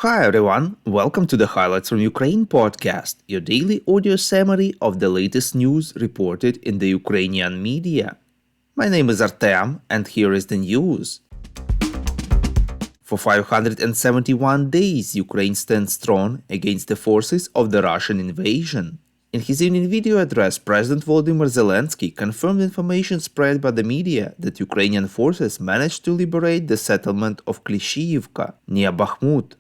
Hi everyone, welcome to the Highlights from Ukraine podcast, your daily audio summary of the latest news reported in the Ukrainian media. My name is Artem, and here is the news. For 571 days, Ukraine stands strong against the forces of the Russian invasion. In his evening video address, President Volodymyr Zelensky confirmed information spread by the media that Ukrainian forces managed to liberate the settlement of Klishchiivka near Bakhmut.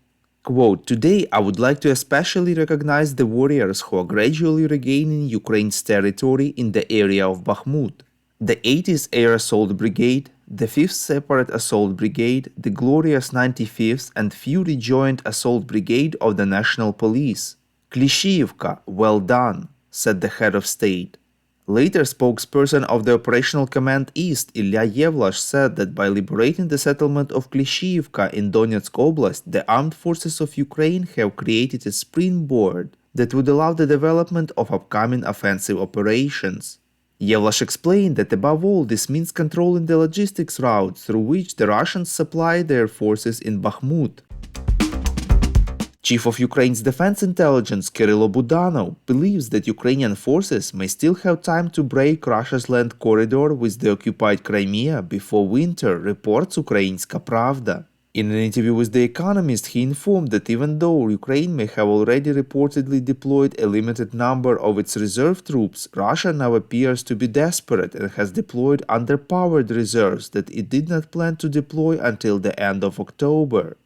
Quote, "Today I would like to especially recognize the warriors who are gradually regaining Ukraine's territory in the area of Bakhmut. The 80th Air Assault Brigade, the 5th Separate Assault Brigade, the glorious 95th and Fury Joint Assault Brigade of the National Police. Klishchiivka, well done," said the head of state. Later, spokesperson of the Operational Command East, Ilya Yevlash, said that by liberating the settlement of Klishchiivka in Donetsk Oblast, the armed forces of Ukraine have created a springboard that would allow the development of upcoming offensive operations. Yevlash explained that above all, this means controlling the logistics route through which the Russians supply their forces in Bakhmut. Chief of Ukraine's Defense Intelligence Kyrylo Budanov believes that Ukrainian forces may still have time to break Russia's land corridor with the occupied Crimea before winter, reports Ukrainska Pravda. In an interview with The Economist, he informed that even though Ukraine may have already reportedly deployed a limited number of its reserve troops, Russia now appears to be desperate and has deployed underpowered reserves that it did not plan to deploy until the end of October.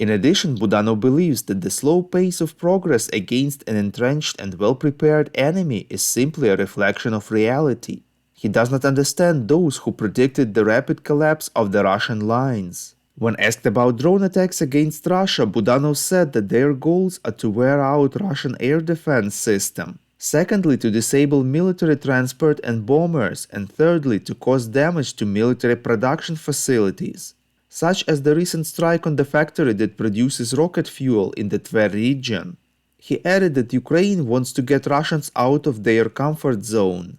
In addition, Budanov believes that the slow pace of progress against an entrenched and well-prepared enemy is simply a reflection of reality. He does not understand those who predicted the rapid collapse of the Russian lines. When asked about drone attacks against Russia, Budanov said that their goals are to wear out Russian air defense system, secondly to disable military transport and bombers, and thirdly to cause damage to military production facilities, such as the recent strike on the factory that produces rocket fuel in the Tver region. He added that Ukraine wants to get Russians out of their comfort zone.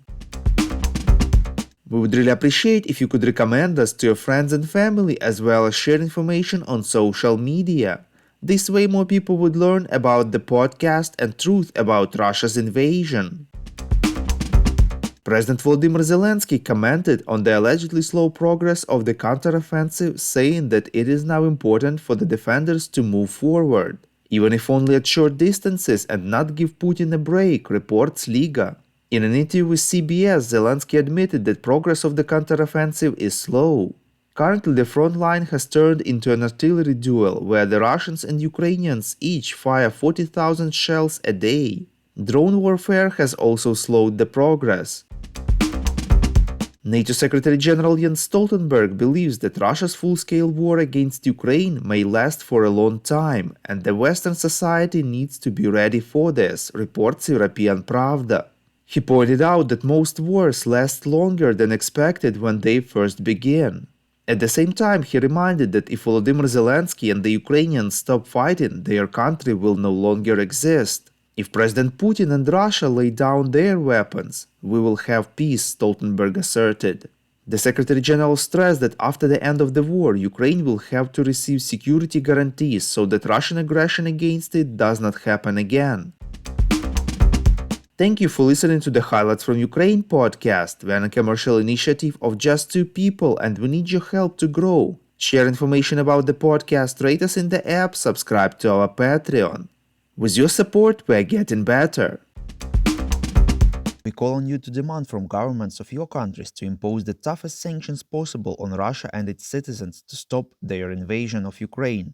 We would really appreciate if you could recommend us to your friends and family as well as share information on social media. This way more people would learn about the podcast and truth about Russia's invasion. President Volodymyr Zelensky commented on the allegedly slow progress of the counteroffensive, saying that it is now important for the defenders to move forward, even if only at short distances, and not give Putin a break, reports Liga. In an interview with CBS, Zelensky admitted that progress of the counteroffensive is slow. Currently, the front line has turned into an artillery duel where the Russians and Ukrainians each fire 40,000 shells a day. Drone warfare has also slowed the progress. NATO Secretary General Jens Stoltenberg believes that Russia's full-scale war against Ukraine may last for a long time, and the Western society needs to be ready for this, reports European Pravda. He pointed out that most wars last longer than expected when they first begin. At the same time, he reminded that if Volodymyr Zelensky and the Ukrainians stop fighting, their country will no longer exist. If President Putin and Russia lay down their weapons, we will have peace, Stoltenberg asserted. The Secretary General stressed that after the end of the war, Ukraine will have to receive security guarantees so that Russian aggression against it does not happen again. Thank you for listening to the Highlights from Ukraine podcast. We are a commercial initiative of just two people and we need your help to grow. Share information about the podcast, rate us in the app, subscribe to our Patreon. With your support, we are getting better. We call on you to demand from governments of your countries to impose the toughest sanctions possible on Russia and its citizens to stop their invasion of Ukraine.